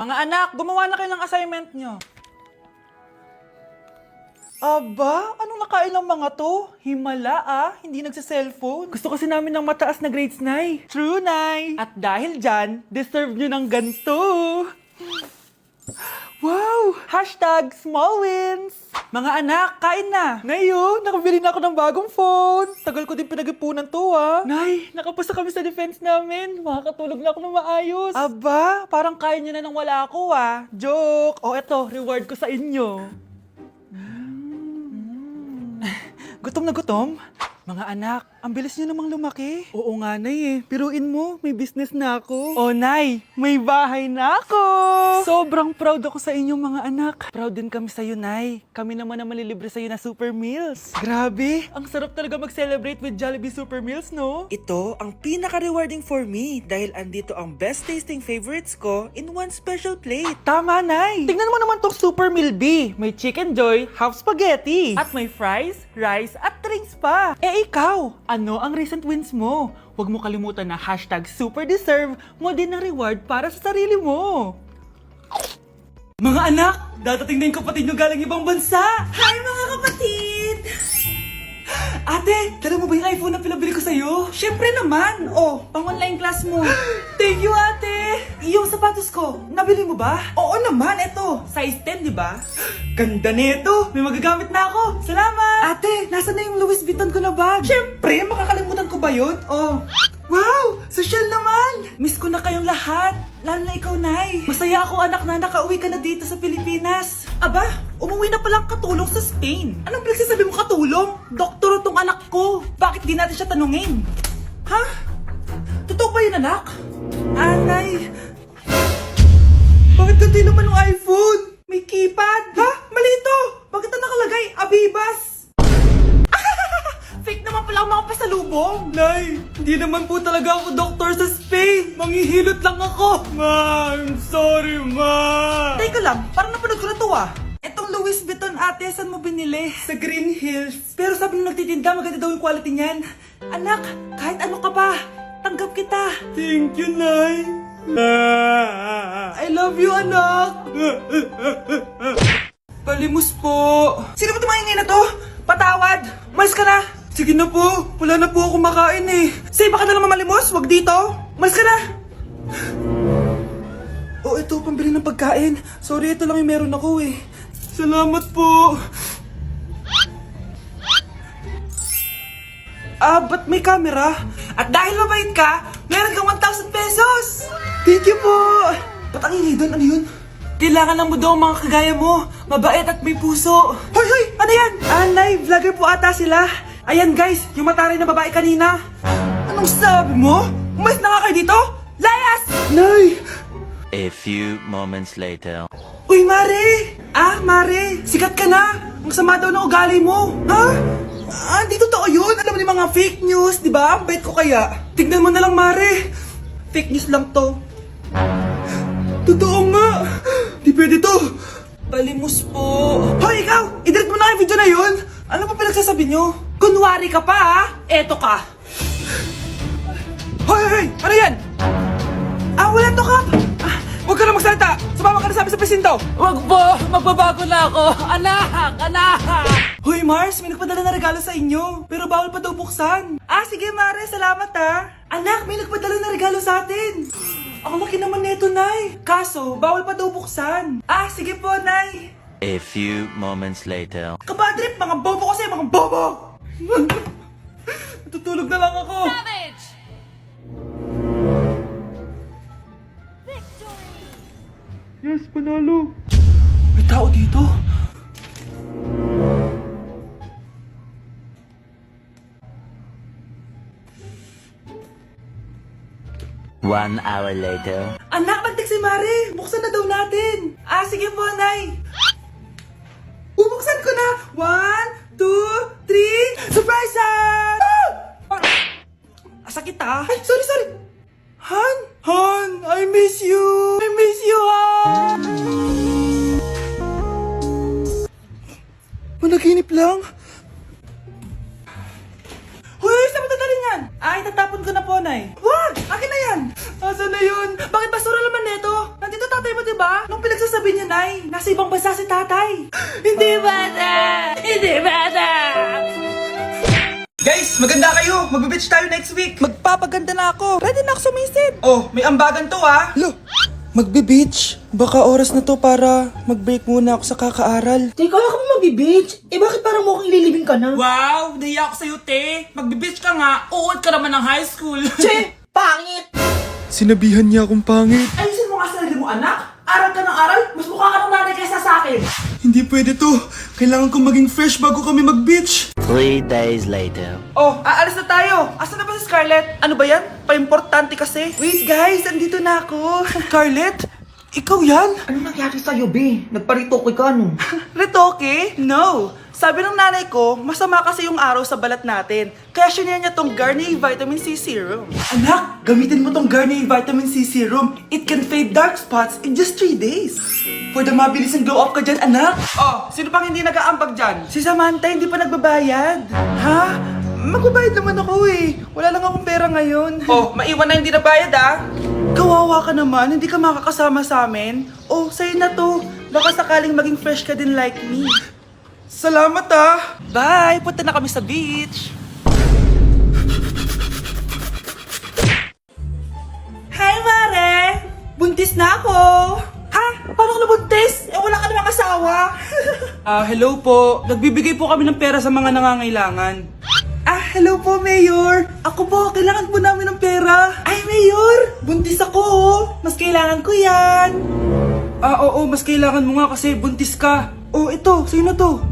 Mga anak, gumawa na kayo ng assignment nyo. Aba, anong nakain ng mga to? Himala hindi nagsa-cellphone. Gusto kasi namin ng mataas na grades, Nay. True, Nay. At dahil dyan, deserve nyo ng ganito. Wow! Hashtag small wins! Mga anak, kain na! Ngayon, nakabili na ako ng bagong phone. Tagal ko din pinag-ipunan to, Nay, nakapasa kami sa defense namin. Makakatulog na ako ng maayos. Aba, parang kaya nyo na nang wala ako, Joke! O eto, reward ko sa inyo. Gutom na gutom? Mga anak, ang bilis nyo namang lumaki. Oo nga, Nay Piruin mo, may business na ako. Oh, Nay, may bahay na ako! Sobrang proud ako sa inyo, mga anak. Proud din kami sa'yo, Nay. Kami naman na malilibre sa'yo na Super Meals. Grabe, ang sarap talaga mag-celebrate with Jollibee Super Meals, no? Ito ang pinaka-rewarding for me dahil andito ang best-tasting favorites ko in one special plate. Tama, Nay! Tingnan mo naman tong Super Meal B. May Chicken Joy, half spaghetti. At may fries, rice, at drinks pa. Ikaw, ano ang recent wins mo? Huwag mo kalimutan na hashtag superdeserve mo din ng reward para sa sarili mo. Mga anak, dadating na yung kapatid nyo galing ibang bansa. Hi mga kapatid! Ate, dala mo ba yung iPhone na pinabili ko sa'yo? Syempre naman! Oh, pang-online class mo. Thank you, ate! Yung sapatos ko, nabili mo ba? Oo naman, eto. Size 10, di ba? Ganda nito! May magagamit na ako! Salamat! Ate, nasa na yung Louis Vuitton ko na bag? Syempre, makakalimutan ko ba yun? Oh, Wow! Social naman! miss ko na kayong lahat. Lalo na ikaw, Nay. Masaya ako, anak, na nakauwi ka na dito sa Pilipinas. Aba, umuwi na palang katulong sa Spain. Anong pinagsasabi mo katulong? Doktor tong anak ko. Bakit di natin siya tanungin? Ha? Totoo ba yun, anak? Nay! Bakit ganti naman ng iPhone? May keypad. Ha? Mali ito. Bakit na nakalagay? Abibas. Fake naman pala ang mga pasalubong. Nay, hindi naman po talaga ako doktor sa Spain. Manghihilot lang ako. Ma, I'm sorry, ma. Teka lang, parang napanood ko na to Etong Louis Vuitton ate, saan mo binili? Sa Green Hills. Pero sabi nung nagtitinda, maganda daw yung quality niyan. Anak, kahit ano ka pa, tanggap kita. Thank you, Nay. I love you, anak. Palimos po. Sino ba tumahingin na to? Patawad. Malis ka na. Sige na po. Wala na po ako makain Say, baka na lang mamalimos. Wag dito. Malis ka na. Oh, ito, pambili ng pagkain. Sorry, ito lang yung meron ako Salamat po. Ba't may camera? At dahil mabait ka, meron kang 1,000 pesos. Thank you po. Ba't ang ingay doon? Ano yun? Kailangan lang mo daw ang mga kagaya mo. Mabait at may puso. Hoy, hoy! Ano yan? Nay, vlogger po ata sila. Ayan guys, yung mataray na babae kanina. Anong sabi mo? Umalis na nga kayo dito? Layas! Nay! A few moments later. Uy, Mare! Mare, sikat ka na! Ang sama daw ng ugali mo! Ha? Di totoo yun! Alam mo yung mga fake news, di ba? Bait ko kaya. Tignan mo na lang, Mare! Fake news lang to. Totoo nga. Di pwede to. Palimos po. Hoy, ikaw! I-delete mo na yung video na yun! Ano pa pinagsasabi nyo? Kunwari ka pa, Eto ka! Hoy, hoy, hoy! Ano yan? Wala to, Kap! Huwag ka na magsalita! Sumama ka na sa amin sa presinto! Wag po. Magbabago na ako. Anak! Anak! Hoy, Mars, may nagpadala na regalo sa inyo. Pero bawal pa daw buksan. Sige, Mare, salamat Anak, may nagpadala na regalo sa atin. Ang laki naman neto, Nay. Kaso, bawal pa daw buksan. Sige po, Nay. A few moments later. Kabadrip, mga bobo kasi, mga bobo! Tutulog na lang ako. Yes, panalo. May tao dito. One hour later. Anak, mag-text si Mare. Buksan na daw natin. Sige po, Nay. Bubuksan ko na. 1, 2, 3. Surprise! Sakit Ay, sorry. Han, I miss you. I miss you, Han. Managinip lang. Hoy, saan mo dadalhin yan? Itatapon ko na po, Nay. Wag! Akin na yan. Asan na yun? Bakit basura naman neto? Nandito tatay mo, diba? Anong pinagsasabi niyo, Nay? Nasa ibang bansa si tatay. Hindi bata! Hindi bata! Guys, maganda kayo. Magbe-beach tayo next week. Magpapaganda na ako. Ready na ako sumisid. Oh, may ambagan to ah. Lo, magbe-beach. Baka oras na to para mag-break muna ako sa kakaaral. Teka, kaya ka mo mag-beach? Eh bakit parang mukhang ililibing ka na? Wow, nahiya ako sa'yo, te. Magbe-beach ka nga. Uod ka naman ng high school. Che! Pangit! Sinabihan niya akong pangit. Ayusin mo nga sarili mo, anak. Aral ka ng aral. Mas mukha ka ng nanay kaysa sa akin. Hindi pwede to. Kailangan kong maging fresh bago kami mag-beach. 3 days later. Oh, aalis na tayo. Asan na ba si Scarlett? Ano ba yan? Pa-importante kasi. Wait guys, andito na ako. Scarlett? Ikaw yan? Ano nangyari sa'yo, be? Nagparitoke ka, no? Retoke? No. Sabi ng nanay ko, masama kasi yung araw sa balat natin. Kaya sinira niya tong Garnier Vitamin C Serum. Anak, gamitin mo tong Garnier Vitamin C Serum. It can fade dark spots in just 3 days. For the mabilis and glow up ka dyan, anak. Oh, sino pang hindi nag-aambag dyan? Si Samantha hindi pa nagbabayad. Ha? Magbabayad naman ako eh. Wala lang akong pera ngayon. Oh, maiwan na hindi nabayad ah. Kawawa ka naman, hindi ka makakasama sa amin. Oh, sa'yo na to. Baka sakaling maging fresh ka din like me. Salamat ah! Bye! Punta na kami sa beach! Hi, Mare! Buntis na ako! Ha? Paano ka nabuntis? Eh, wala ka namang asawa! Hello po. Nagbibigay po kami ng pera sa mga nangangailangan. Hello po, Mayor! Ako po, kailangan po namin ng pera! Ay, Mayor! Buntis ako, oh! Mas kailangan ko yan! Oo, mas kailangan mo nga kasi buntis ka. Oh, ito, sino to?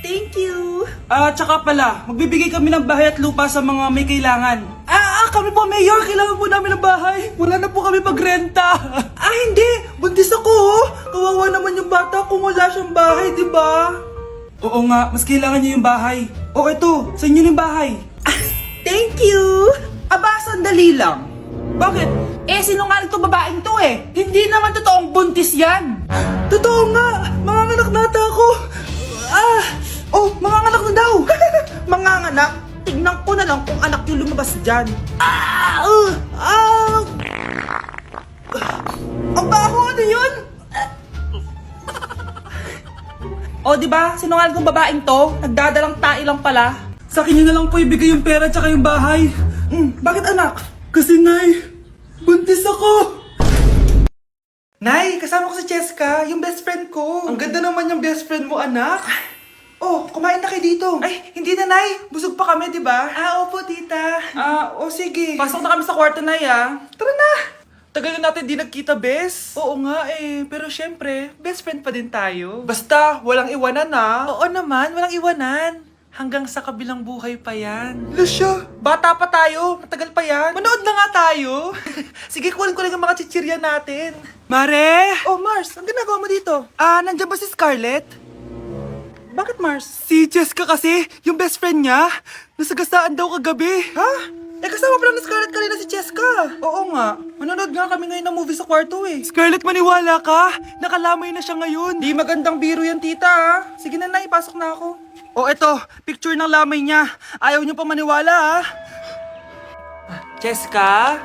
Thank you! Tsaka pala, magbibigay kami ng bahay at lupa sa mga may kailangan. Kami po, Mayor! Kailangan po namin ng bahay! Wala na po kami pagrenta! Hindi! Buntis ako, oh! Kawawa naman yung bata kung wala siyang bahay, di ba? Oo nga, mas kailangan niyo yung bahay. O ito, sa inyo yung bahay. Thank you! Aba, sandali lang. Bakit? Sinungaling to babaeng to eh. Hindi naman totoong buntis yan. Totoo nga! Manganganak nata ako. Manganganak na daw. Manganganak? Tignan ko na lang kung anak yung lumabas dyan. Ang baho, ano yun? O, di ba? Sinungaling kong babaeng to, nagdadalang tae lang pala. Sa akin na lang po ibigay yung pera tsaka yung bahay. Bakit anak? Kasi Nay, buntis ako. Nay, kasama ko si Cheska, yung best friend ko. Ang ganda naman yung best friend mo, anak. Oh, kumain na kayo dito. Ay, hindi na, Nay. Busog pa kami, di ba? Opo, tita. Sige. Pasok na kami sa kwarto, Nay, Tara na. Tagal na natin di nagkita, bes. Oo nga eh, pero syempre, best friend pa din tayo. Basta, walang iwanan Oo naman, walang iwanan. Hanggang sa kabilang buhay pa yan. Lasya, bata pa tayo, matagal pa yan. Manood na nga tayo. Sige, kunin ko lang ang mga chichirya natin. Mare! Oh, Mars, ang ginagawa mo dito? Nandiyan ba si Scarlett? Bakit, Mars? Si Jessica kasi, yung best friend niya, nasagasaan daw kagabi. Ha? Kasama pala ni Scarlett kanina si Cheska. Oo nga. Manonood nga kami ngayon ng movie sa kwarto eh. Scarlett, maniwala ka. Nakalamay na siya ngayon. Di magandang biro yan, tita. Sige na, Nay. Pasok na ako. Eto. Picture ng lamay niya. Ayaw niyo pa maniwala, Cheska?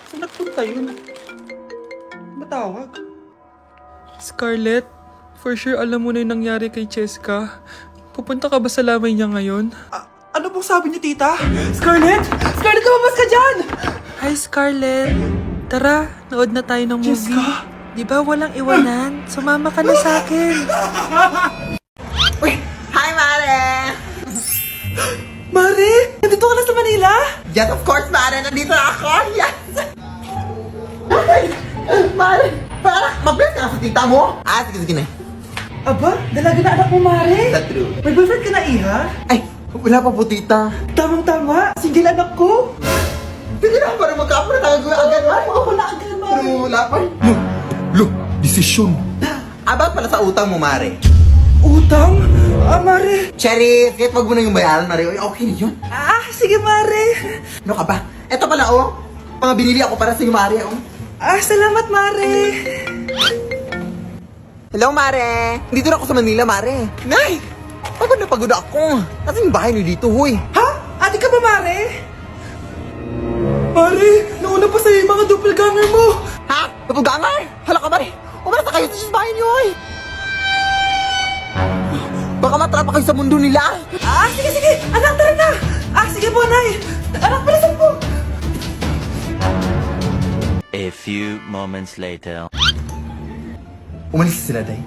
Saan nagpunta yun? Matawag? Scarlett, for sure alam mo na yung nangyari kay Cheska. Pupunta ka ba sa lamay niya ngayon? Ano pong sabi niyo, tita? Scarlett! Scarlett, lumabas ka dyan! Hi, Scarlett. Tara, nood na tayo ng movie. Jessica? Di ba walang iwanan? Sumama ka na sa akin. Uy! Hi, Mare! Mare! Nandito ka na sa Manila? Yes, of course, Mare! Nandito na ako! Yes! Mare! Para, mabilis ka na sa tita mo? Sige na. Aba, dalaga na anak mo, Mare. That's true. May boyfriend ka na, Iha? Ay, wala pa po, tita. Tamang-tama. Single anak ko. Sige na, para magkapura tayo agad, Mare. Oo, wala agad, Mare. Pero wala pa. Desisyon. About pala sa utang mo, Mare. Utang? Mare. Cherry, kahit wag mo na yung bayaran, Mare. Okay na yun. Sige, Mare. Ano ka ba? Eto pala, mga binili ako para sa iyo, Mare, Salamat, Mare. Hello, Mare. Dito na ako sa Manila, Mare. Nay! Pagod na pagod ako. Kasi yung bahay niyo dito, huy. Ha? Ate ka ba, Mare? Mare, nauna pa sa'yo yung mga doppelganger mo. Ha? Napugangar! Hala ka ba rin? Umalas na kayo sa bahay niyo, hoy! Baka matrapa kayo sa mundo nila! Sige! Anak, tara na! Sige po, Nay! Anak, bilisan po! A few moments later. Umalis sila, Day.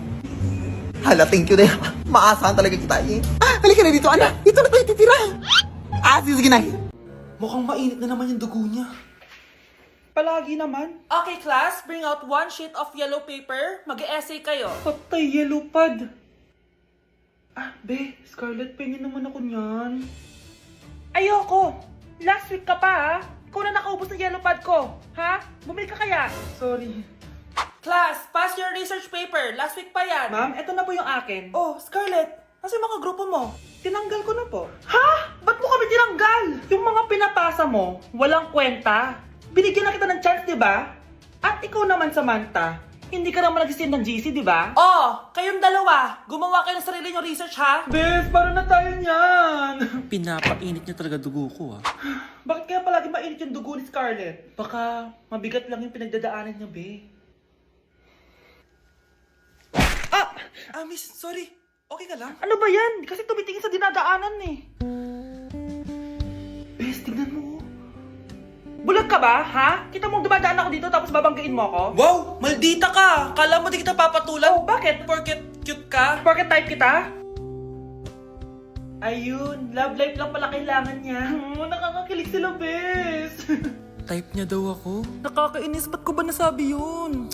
Hala, thank you, Day. Maasahan talaga kita, eh. Halika na dito, anak. Dito na tayo titira. Sige, Nay. Mukhang mainit na naman yung dugo niya. Palagi naman. Okay, class, bring out 1 sheet of yellow paper. Mag-essay kayo. Patay, yellow pad. Be, Scarlett, pingin naman ako niyan. Ayoko. Last week ka pa, ha? Ikaw na nakaubos ng yellow pad ko. Ha? Bumili ka kaya? Sorry. Class, pass your research paper. Last week pa yan. Ma'am, eto na po yung akin. Oh, Scarlett, nasa yung mga grupo mo? Tinanggal ko na po. Ha? Ba't mo kami tinanggal? Yung mga pinapasa mo, walang kwenta. Binigyan na kita ng chance, di ba? At ikaw naman, Samantha, hindi ka naman nag-send ng GC, di ba? Oh, kayong dalawa, gumawa kayo ng sarili yung research, ha? Bes, paano na tayo niyan? Pinapainit niya talaga dugo ko, ah. Bakit kaya palagi mainit yung dugo ni Scarlett? Baka mabigat lang yung pinagdadaanan niya, be. Miss, sorry. Okay ka lang? Ano ba yan? Kasi tumitingin sa dinadaanan, eh. Bes, tignan mo. Bulag ka ba, ha? Kita mong dumadaan ako dito tapos babanggain mo ako? Wow, maldita ka! Kala mo di kita papatulan? Oh, bakit? Porket cute ka? Porket type kita? Ayun, love life lang pala kailangan niya. Nakakakilig sila, bes. Type niya daw ako. Nakakainis, ba't ko ba nasabi yun?